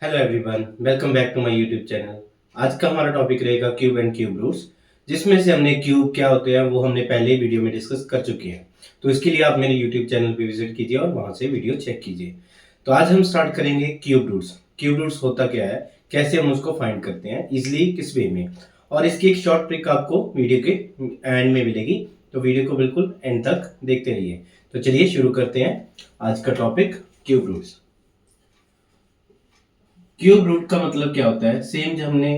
Hello everyone, welcome back to my YouTube channel. आज का हमारा टॉपिक रहेगा क्यूब एंड क्यूब रूट्स, जिसमें से हमने क्यूब क्या होते हैं वो हमने पहले ही वीडियो में डिस्कस कर चुके हैं। तो इसके लिए आप मेरे यूट्यूब चैनल पे विजिट कीजिए और वहां से वीडियो चेक कीजिए। तो आज हम स्टार्ट करेंगे क्यूब रूट्स। क्यूब रूट्स होता क्या है, कैसे हम उसको फाइंड करते हैं इजिली, किस वे में, और इसकी एक शॉर्ट ट्रिक आपको वीडियो के एंड में मिलेगी। तो वीडियो को बिल्कुल एंड तक देखते रहिए। तो चलिए शुरू करते हैं आज का topic, cube roots. Cube root का मतलब क्या होता है, सेम जो हमने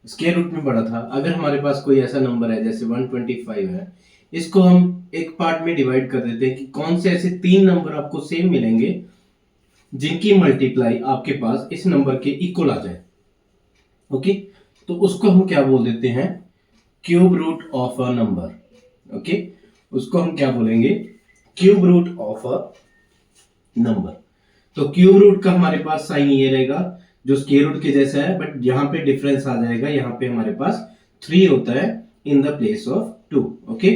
स्क्वायर रूट में पढ़ा था। अगर हमारे पास कोई ऐसा नंबर है जैसे 125 है, इसको हम एक पार्ट में डिवाइड कर देते हैं कि कौन से ऐसे तीन नंबर आपको सेम मिलेंगे जिनकी मल्टीप्लाई आपके पास इस नंबर के इक्वल आ जाए। ओके, तो उसको हम क्या बोल देते हैं, cube root of a number. Okay, उसको हम क्या बोलेंगे, cube root of a number. तो क्यूब रूट का हमारे पास साइन ये रहेगा जो स्क्वायर रूट के जैसा है, बट यहाँ पे डिफरेंस आ जाएगा। यहाँ पे हमारे पास 3 होता है in the place of 2। Okay,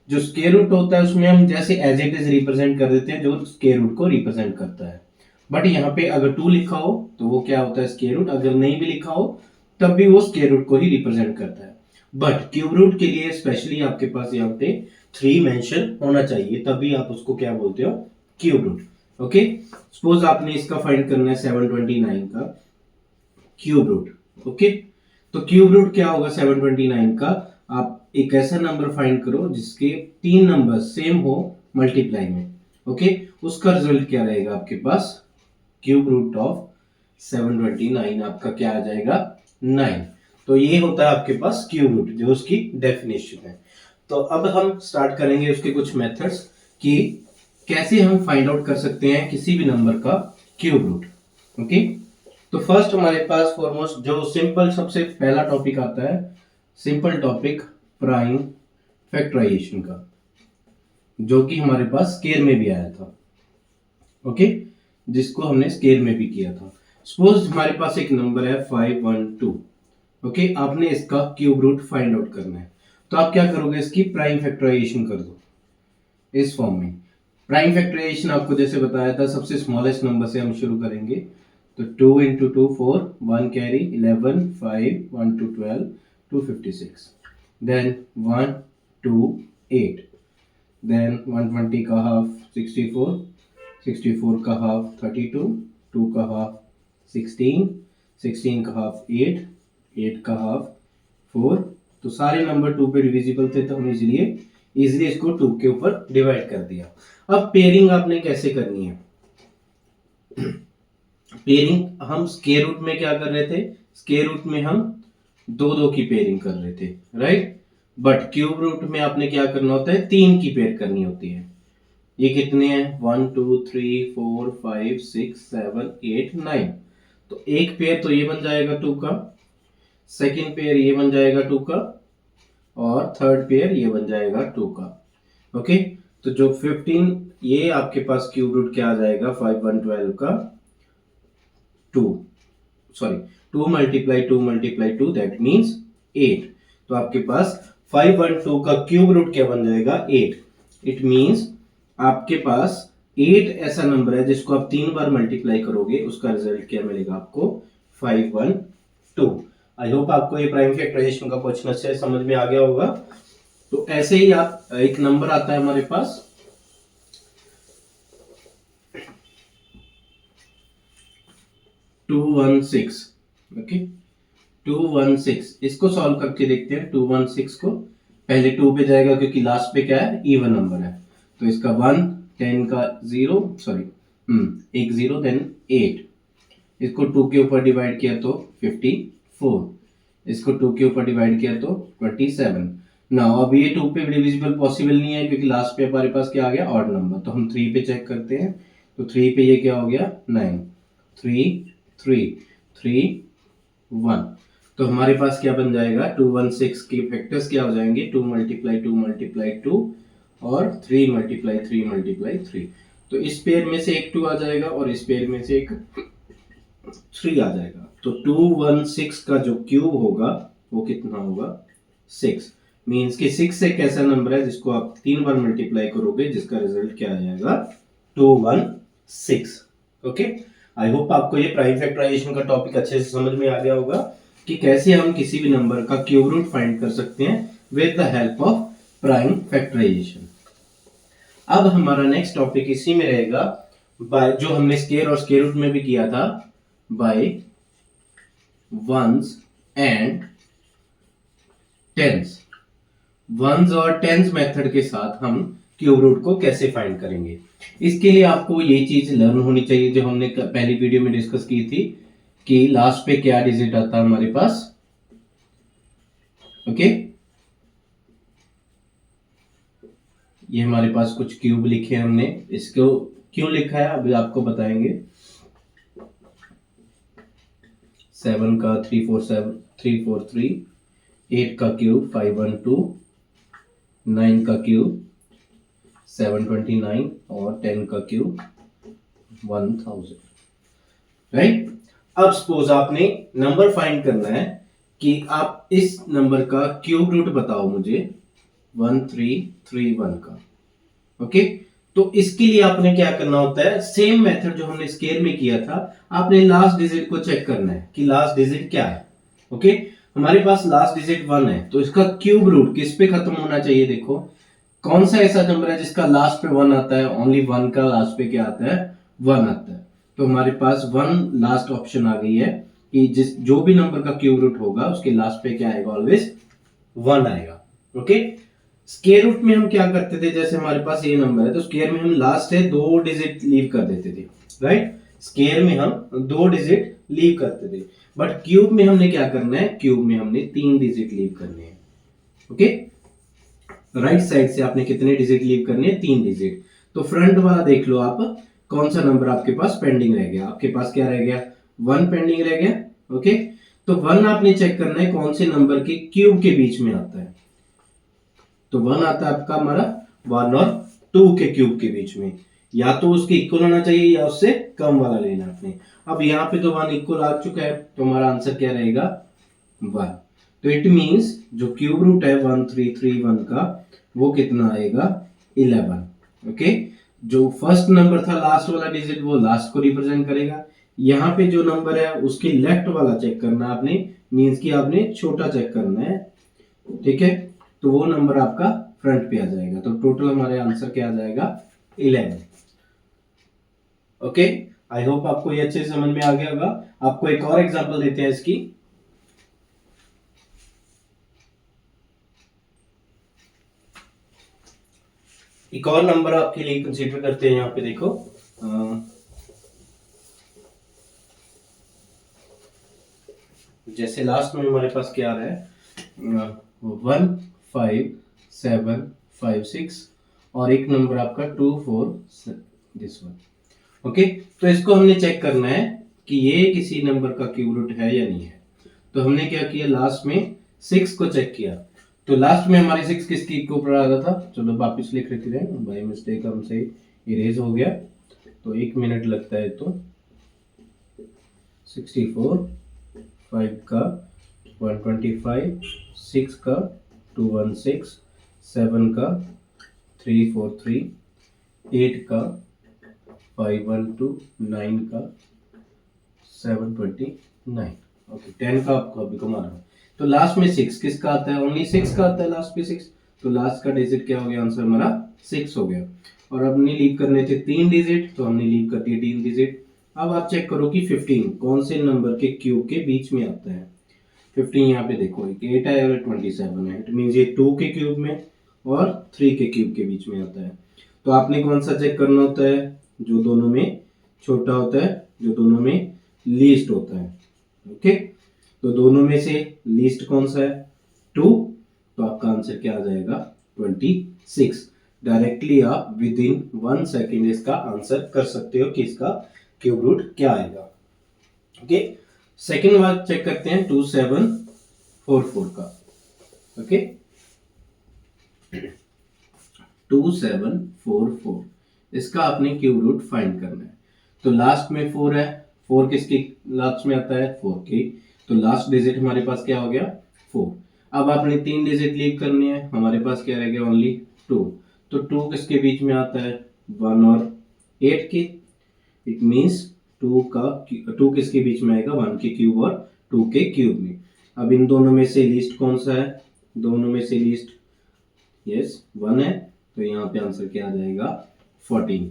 जो स्क्वायर रूट होता है उसमें हम जैसे एज इट इज रिप्रेजेंट कर देते हैं जो स्क्वायर रूट को रिप्रेजेंट करता है। बट यहाँ पे अगर 2 लिखा हो तो वो क्या होता है, स्क्वायर रूट। अगर नहीं भी लिखा हो तब भी वो स्क्वायर रूट को ही रिप्रेजेंट करता है। बट क्यूब रूट के लिए स्पेशली आपके पास यहाँ पे 3 मेंशन होना चाहिए, तभी आप उसको क्या बोलते हो, क्यूब रूट। ओके, सपोज आपने इसका फाइंड करना है 729 का क्यूब रूट। ओके, तो क्यूब रूट क्या होगा 729 का, आप एक ऐसा नंबर फाइंड करो जिसके तीन नंबर सेम हो मल्टीप्लाई में। ओके, उसका रिजल्ट क्या रहेगा आपके पास, क्यूब रूट ऑफ 729 आपका क्या आ जाएगा, 9। तो ये होता है आपके पास क्यूब रूट, जो उसकी डेफिनेशन है। तो अब हम स्टार्ट करेंगे उसके कुछ मेथड्स कि कैसे हम फाइंड आउट कर सकते हैं किसी भी नंबर का क्यूब रूट। ओके, तो फर्स्ट हमारे पास फॉरमोस्ट जो सिंपल सबसे पहला टॉपिक आता है, सिंपल टॉपिक प्राइम फैक्टराइजेशन का, जो कि हमारे पास स्केयर में भी आया था। ओके, जिसको हमने स्केयर में भी किया था। सपोज हमारे पास एक नंबर है 512। ओके, आपने इसका क्यूब रूट फाइंड आउट करना है। तो आप क्या करोगे, इसकी प्राइम फैक्टराइजेशन कर दो इस फॉर्म में। प्राइम फैक्टराइजेशन आपको जैसे बताया था, सबसे स्मॉलेस्ट नंबर से हम शुरू करेंगे। तो 2 इंटू 2 4, 1 कैरी 11, 5 1 2 12, 256, देन 1 2 8, देन 120 का हाफ 64, 64 का हाफ 32, 2 का हाफ 16, 16 का हाफ 8, 8 का हाफ 4। तो सारे नंबर 2 पे डिविजिबल थे, तो हम इजीली इसको 2 के ऊपर डिवाइड कर दिया। अब पेयरिंग आपने कैसे करनी है, पेयरिंग हम स्क्वायर रूट में क्या कर रहे थे, स्क्वायर रूट में हम दो दो की पेयरिंग कर रहे थे, राइट। बट क्यूब रूट में आपने क्या करना होता है, तीन की पेयर करनी होती है। ये कितने हैं, 1 2 3 4 5 6 7 8 9। तो एक पेयर तो ये बन जाएगा 2 का, सेकंड पेयर ये बन जाएगा 2 का, और थर्ड पेयर ये बन जाएगा 2 का। ओके, तो जो 15 ये आपके पास क्यूब रूट क्या आ जाएगा, 5 1 12 का 2, sorry 2 multiply 2 multiply 2 that means 8। तो आपके पास 512 का क्यूब रूट क्या बन जाएगा, 8। इट मीन्स आपके पास 8 ऐसा नंबर है जिसको आप 3 बार मल्टीप्लाई करोगे, उसका रिजल्ट क्या मिलेगा आपको, 512। आई होप आपको ये प्राइम फैक्टराइजेशन का क्वेश्चन अच्छे से समझ में आ गया होगा। तो ऐसे ही आप एक नंबर आता है हमारे पास 216। ओके, 216 इसको सॉल्व करके देखते हैं। 216 को पहले 2 पे जाएगा क्योंकि लास्ट पे क्या है, इवन नंबर है। तो इसका 1, 10 का 0, सॉरी एक 0, देन 8। इसको 2 के ऊपर डिवाइड किया तो 54, इसको 2 के ऊपर डिवाइड किया तो 27। ना अब ये 2 पे डिविजिबल पॉसिबल नहीं है क्योंकि लास्ट पे हमारे पास क्या आ गया, ऑड नंबर। तो हम 3 पे चेक करते हैं। तो 3 पे ये क्या हो गया, 9, 3 3 3 1। तो हमारे पास क्या बन जाएगा, 216 के फैक्टर्स क्या हो जाएंगे, 2 मल्टीप्लाई 2 मल्टीप्लाई 2 और 3 मल्टीप्लाई 3 मल्टीप्लाई 3। तो इस पेयर में से एक 2 आ जाएगा और इस पेयर में से एक 3 आ जाएगा। तो 216 का जो क्यूब होगा वो कितना होगा, 6। मीन्स कि 6 एक ऐसा नंबर है जिसको आप 3 बार मल्टीप्लाई करोगे, जिसका रिजल्ट क्या आ जाएगा, 216। ओके, आई होप आपको ये प्राइम फैक्टराइजेशन का टॉपिक अच्छे से समझ में आ गया होगा कि कैसे हम किसी भी नंबर का क्यूब रूट फाइंड कर सकते हैं with the help of prime factorization. अब हमारा नेक्स्ट टॉपिक इसी में रहेगा बाय, जो हमने स्केयर और स्केयर रूट में भी किया था, by ones and tens. Ones और टेंस मेथड के साथ हम क्यूब रूट को कैसे फाइंड करेंगे, इसके लिए आपको ये चीज लर्न होनी चाहिए जो हमने पहली वीडियो में डिस्कस की थी कि लास्ट पे क्या डिजिट आता है हमारे पास। ओके, ये हमारे पास कुछ क्यूब लिखे हैं हमने, इसको क्यों लिखा है अभी आपको बताएंगे। 7 का 343, 8 का क्यूब 512, 9 का क्यूब 729 और 10 का क्यूब 1000, राइट। अब सपोज आपने नंबर फाइंड करना है कि आप इस नंबर का क्यूब रूट बताओ मुझे 1331 का। ओके, तो इसके लिए आपने क्या करना होता है, सेम मेथड जो हमने स्केयर में किया था, आपने लास्ट डिजिट को चेक करना है कि लास्ट डिजिट क्या है। ओके, हमारे पास लास्ट डिजिट 1 है तो इसका क्यूब रूट किस पे खत्म होना चाहिए। देखो कौन सा ऐसा नंबर है जिसका लास्ट पे 1 आता है, ओनली 1 का लास्ट पे क्या आता है, 1 आता है। तो हमारे पास 1 लास्ट ऑप्शन आ गई है कि जो भी नंबर का क्यूब रूट होगा उसके लास्ट पे क्या आएगा, ऑलवेज 1 आएगा। ओके, स्केयर रूट में हम क्या करते थे, जैसे हमारे पास ये नंबर है तो स्केयर में हम लास्ट है 2 डिजिट लीव कर देते थे, राइट। स्केयर में हम 2 डिजिट लीव करते थे, बट क्यूब में हमने क्या करना है, क्यूब में हमने 3 डिजिट लीव करने हैं। ओके, राइट साइड से आपने कितने डिजिट लीव करने हैं, 3 डिजिट। तो फ्रंट वाला देख लो आप, कौन सा नंबर आपके पास पेंडिंग रह गया, आपके पास क्या रह गया, 1 पेंडिंग रह गया। ओके, तो 1 आपने चेक करना है कौन से नंबर के क्यूब के बीच में आता है। तो 1 आता है आपका हमारा 1 और 2 के क्यूब के बीच में, या तो उसके इक्वल होना चाहिए या उससे कम वाला लेना आपने। अब यहाँ पे तो 1 इक्वल आ चुका है तो हमारा आंसर क्या रहेगा, 1। तो इट मींस जो क्यूब रूट है 1331 का वो कितना आएगा, 11। ओके, जो फर्स्ट नंबर था लास्ट वाला डिजिट वो लास्ट को रिप्रेजेंट करेगा। यहाँ पे जो नंबर है उसके लेफ्ट वाला चेक करना है आपने, मींस कि आपने छोटा चेक करना है, ठीक है। तो वो नंबर आपका फ्रंट पे आ जाएगा। तो टोटल हमारे आंसर क्या आ जाएगा, 11। ओके, आई होप आपको ये अच्छे से समझ में आ गया होगा। आपको एक और एग्जांपल देते हैं इसकी। एक और नंबर आपके लिए कंसीडर करते हैं, यहाँ पे देखो जैसे लास्ट में हमारे पास क्या आ रहा है, 15756 और एक नंबर आपका 24 दिस वन। ओके, तो इसको हमने चेक करना है कि ये किसी नंबर का क्यूब रूट है या नहीं है। तो हमने क्या किया, लास्ट में 6 को चेक किया। तो लास्ट में हमारी 6 किसके ऊपर आ रहा था, चलो वापिस लिख रखे थे, बाय मिस्टेक हमसे इरेज हो गया तो 1 मिनट लगता है। तो 64, 5 का 125, 6 का 216, 7 का 343, 8 का 512, 9 का 729। ओके, 10 का आपको अभी कमा रहा हूँ। तो लास्ट में 6 किसका आता है, ओनली 6 का आता है लास्ट पे 6। तो लास्ट का डिजिट क्या हो गया, आंसर हमारा 6 हो गया। और अब हमने लीव करने थे 3 डिजिट, तो हमने लीव कर दिए 3 डिजिट। अब आप चेक करो कि 15 कौन से नंबर के क्यूब के बीच में आता है। 15 यहाँ पे देखो, एक 8 है और 27 है, इट मींस ये 2 के क्यूब में और 3 के क्यूब के बीच में आता है। तो आपने कौन सा चेक करना होता है, जो दोनों में छोटा होता है, जो दोनों में लीस्ट होता है। ओके, तो दोनों में से लीस्ट कौन सा है, 2। तो आपका आंसर क्या आ जाएगा, 26। डायरेक्टली आप विद इन 1 सेकेंड इसका आंसर कर सकते हो कि इसका क्यूब रूट क्या आएगा। ओके, सेकेंड बार चेक करते हैं 2744 का। ओके, 2744 इसका आपने क्यूब रूट फाइंड करना है। तो लास्ट में 4 है, 4 किसकी लास्ट में आता है, 4 की। तो लास्ट डिजिट हमारे पास क्या हो गया, 4। अब आपने 3 डिजिट लीव करनी है, हमारे पास क्या रह गया, ओनली 2। तो 2 किसके बीच में आता है, 1 और 8 की। इट मींस टू किसके बीच में आएगा, 1 के क्यूब और 2 के क्यूब में। अब इन दोनों में से लीस्ट कौन सा है, दोनों में से लीस्ट यस 1 है, तो यहाँ पे आंसर क्या आ जाएगा 14।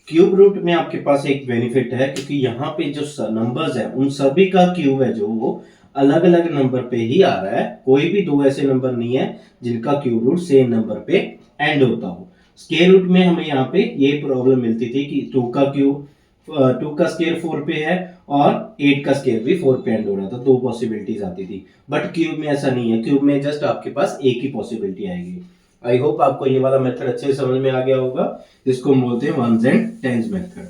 क्यूब रूट में आपके पास एक बेनिफिट है, क्योंकि यहाँ पे जो नंबर्स है उन सभी का क्यूब है जो वो अलग अलग नंबर पे ही आ रहा है। कोई भी दो ऐसे नंबर नहीं है जिनका क्यूब रूट सेम नंबर पे एंड होता हो। स्क्वायर रूट में हमें यहाँ पे ये प्रॉब्लम मिलती थी कि 2 का स्क्वायर 4 पे है और 8 का स्क्वायर भी 4 पे एंड हो रहा था, दो पॉसिबिलिटीज आती थी। बट क्यूब में ऐसा नहीं है, क्यूब में जस्ट आपके पास एक ही पॉसिबिलिटी आएगी। आई होप आपको ये वाला मेथड अच्छे से समझ में आ गया होगा, जिसको हम बोलते हैं वंस एंड टेंस मेथड।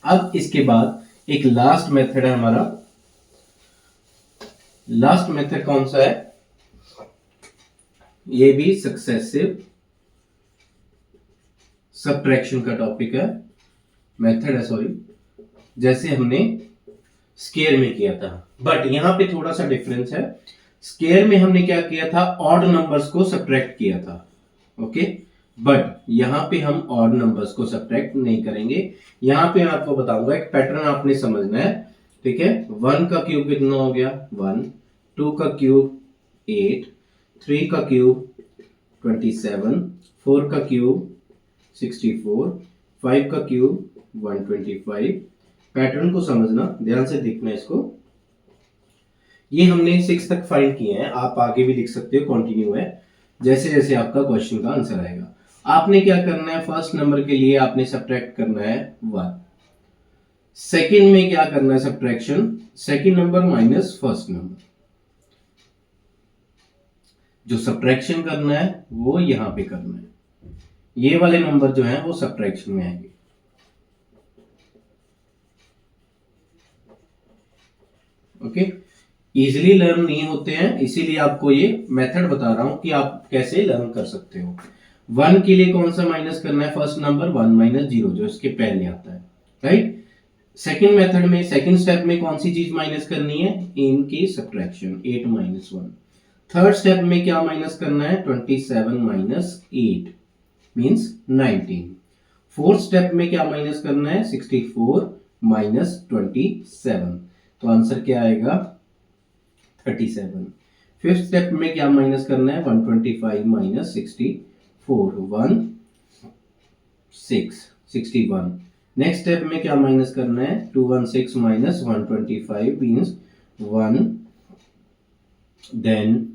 अब इसके बाद एक लास्ट मेथड है हमारा। लास्ट मेथड कौन सा है, ये भी सक्सेसिव सबट्रैक्शन का टॉपिक है, मेथड है सॉरी, जैसे हमने स्क्वायर में किया था। बट यहां पे थोड़ा सा डिफरेंस है। स्क्वायर में हमने क्या किया था, ऑड नंबर्स को सब्ट्रैक्ट किया था, ओके। बट यहां पे हम ऑड नंबर्स को सब्ट्रैक्ट नहीं करेंगे। यहां पे मैं आपको बताऊंगा, एक पैटर्न आपने समझना है, ठीक है। 1 का क्यूब कितना हो गया 1, 2 का क्यूब 8, 3 का क्यूब 27, 4 का क्यूब 64, 5 का क्यूब 125। पैटर्न को समझना, ध्यान से देखना इसको। ये हमने 6 तक फाइंड किए हैं, आप आगे भी लिख सकते हो, कंटिन्यू है। जैसे जैसे आपका क्वेश्चन का आंसर आएगा, आपने क्या करना है, फर्स्ट नंबर के लिए आपने सब्ट्रैक्ट करना है 1। सेकंड में क्या करना है subtraction, second number minus first number. जो सब्ट्रैक्शन करना है वो यहां पे करना है, ये वाले नंबर जो हैं वो सब्ट्रैक्शन में आएंगे, ओके। इजीली लर्न नहीं होते हैं, इसीलिए आपको ये मेथड बता रहा हूं कि आप कैसे लर्न कर सकते हो। 1 के लिए कौन सा माइनस करना है, फर्स्ट नंबर 1 माइनस 0 जो इसके पहले आता है, राइट। सेकंड मेथड में, सेकंड स्टेप में कौन सी चीज माइनस करनी है, इनकी सब्ट्रैक्शन 8 माइनस 1। थर्ड स्टेप में क्या माइनस करना है, 27 माइनस 8 मींस 19। फोर्थ स्टेप में क्या माइनस करना है, 64 माइनस 27, तो आंसर क्या आएगा 37। फिफ्थ स्टेप में क्या माइनस करना है, 125 माइनस 64 61। नेक्स्ट स्टेप में क्या माइनस करना है, 216 minus 125 means 1 then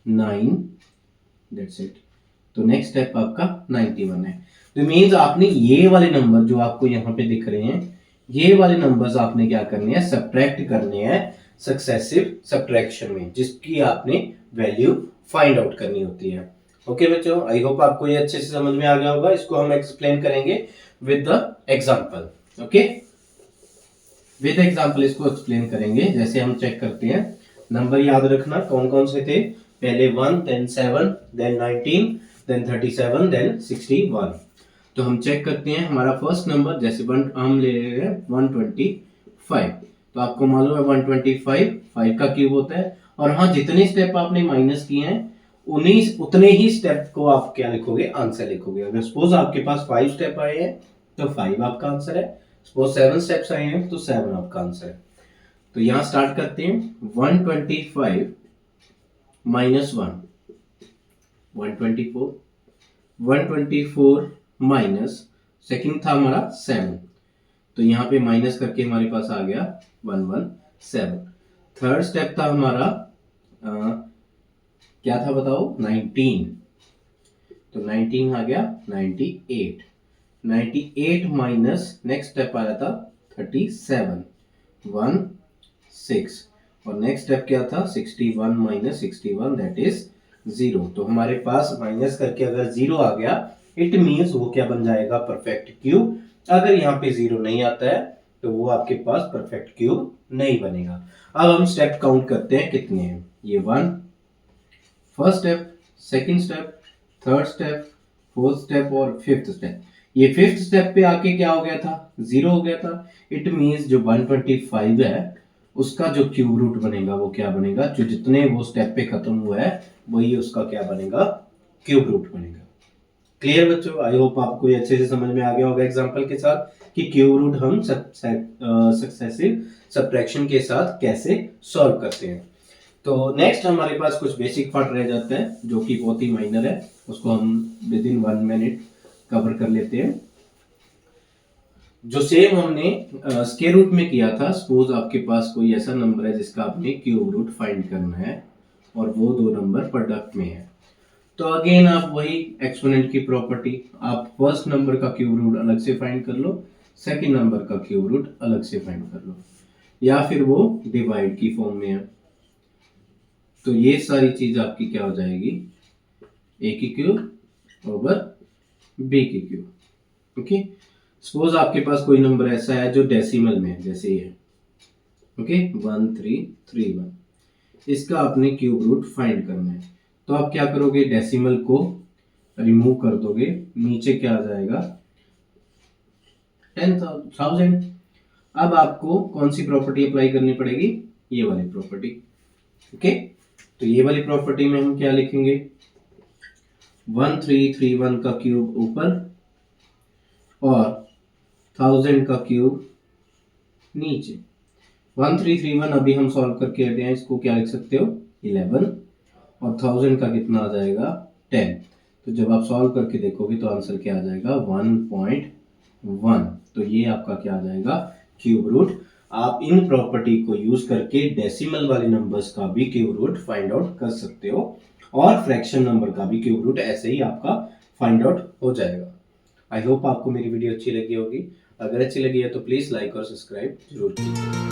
9, that's it. तो नेक्स्ट स्टेप आपका 91 है। तो मींस आपने ये वाले नंबर जो आपको यहाँ पे दिख रहे हैं, ये वाले नंबर्स आपने क्या करने हैं, सब्ट्रैक्ट करने हैं सक्सेसिव सब्ट्रैक्शन में, जिसकी आपने वैल्यू फाइंड आउट करनी होती है। ओके बच्चों, आई होप आपको ये अच्छे से समझ में आ गया होगा। इसको हम एक्सप्लेन करेंगे with the example, okay. With example इसको एक्सप्लेन करेंगे। जैसे हम चेक करते हैं, नंबर याद रखना कौन कौन से थे, पहले 1 देन 7 देन 19 देन 37 देन 61। तो हम चेक करते हैं, हमारा फर्स्ट नंबर जैसे हम ले रहे हैं 125, तो आपको मालूम है 125 5 का क्यूब होता है। और हाँ, जितने स्टेप आपने माइनस किए हैं उतने ही स्टेप को आप क्या लिखोगे, आंसर लिखोगे। अगर सपोज आपके पास 5 स्टेप आए हैं तो 5 आपका आंसर है, सपोज 7 स्टेप्स आए हैं तो 7 आपका आंसर है। तो यहां स्टार्ट करते हैं, 125 माइनस 1 124, 124 माइनस सेकंड था हमारा 7, तो यहाँ पे माइनस करके हमारे पास आ गया 117। थर्ड स्टेप था हमारा क्या था बताओ, 19, तो 19 आ गया 98, 98 माइनस नेक्स्ट स्टेप आया था 37 16, और नेक्स्ट स्टेप क्या था 61 माइनस 61 दैट इज 0। तो हमारे पास माइनस करके अगर 0 आ गया, इट मींस वो क्या बन जाएगा, परफेक्ट क्यूब। अगर यहाँ पे 0 नहीं आता है तो वो आपके पास परफेक्ट क्यूब नहीं बनेगा। अब हम स्टेप काउंट करते हैं कितने हैं, ये 1 first step, second step, third step, fourth step और फिफ्थ स्टेप। ये फिफ्थ स्टेप पे आके क्या हो गया था, 0 हो गया था। इट मींस जो 125 है उसका जो क्यूब रूट बनेगा वो क्या बनेगा, जो जितने वो स्टेप पे खत्म हुआ है वही उसका क्या बनेगा, क्यूब रूट बनेगा। क्लियर बच्चों, आई होप आपको ये अच्छे से समझ में आ गया होगा एग्जांपल के साथ कि क्यूब रूट हम सक्सेसिव सब्ट्रैक्शन के साथ कैसे सॉल्व करते हैं। तो नेक्स्ट हमारे पास कुछ बेसिक पार्ट रह जाता है जो कि बहुत ही माइनर है, उसको हम विद इन 1 मिनट कवर कर लेते हैं। जो सेम हमने स्क्वायर रूट में किया था, सपोज आपके पास कोई ऐसा नंबर है जिसका आपने क्यूब रूट फाइंड करना है और वो दो नंबर प्रोडक्ट में है, तो अगेन आप वही एक्सपोनेंट की प्रॉपर्टी, आप फर्स्ट नंबर का क्यूब रूट अलग से फाइंड कर लो, सेकंड नंबर का क्यूब रूट अलग से फाइंड कर लो, या फिर वो डिवाइड की फॉर्म में है। तो ये सारी चीज आपकी क्या हो जाएगी, ए की क्यूब ओवर बी की क्यूब। ओके, सपोज आपके पास कोई नंबर ऐसा है जो डेसिमल में है, जैसे ये, ओके 1331, इसका आपने क्यूब रूट फाइंड करना है। तो आप क्या करोगे, डेसिमल को रिमूव कर दोगे, नीचे क्या आ जाएगा 10,000। अब आपको कौन सी प्रॉपर्टी अप्लाई करनी पड़ेगी, ये वाली प्रॉपर्टी। ओके, तो ये वाली प्रॉपर्टी में हम क्या लिखेंगे, 1331 का क्यूब ऊपर और 1000 का क्यूब नीचे। 1331 अभी हम सॉल्व करके हटे हैं, इसको क्या लिख सकते हो 11, और 1000 का कितना आ जाएगा 10। तो जब आप सॉल्व करके देखोगे तो आंसर क्या आ जाएगा 1.1। तो ये आपका क्या आ जाएगा क्यूब रूट। आप इन प्रॉपर्टी को यूज करके डेसिमल वाले नंबर्स का भी क्यूब रूट फाइंड आउट कर सकते हो और फ्रैक्शन नंबर का भी क्यूब रूट ऐसे ही आपका फाइंड आउट हो जाएगा। आई होप आपको मेरी वीडियो अच्छी लगी होगी। अगर अच्छी लगी है तो प्लीज लाइक और सब्सक्राइब जरूर कीजिए।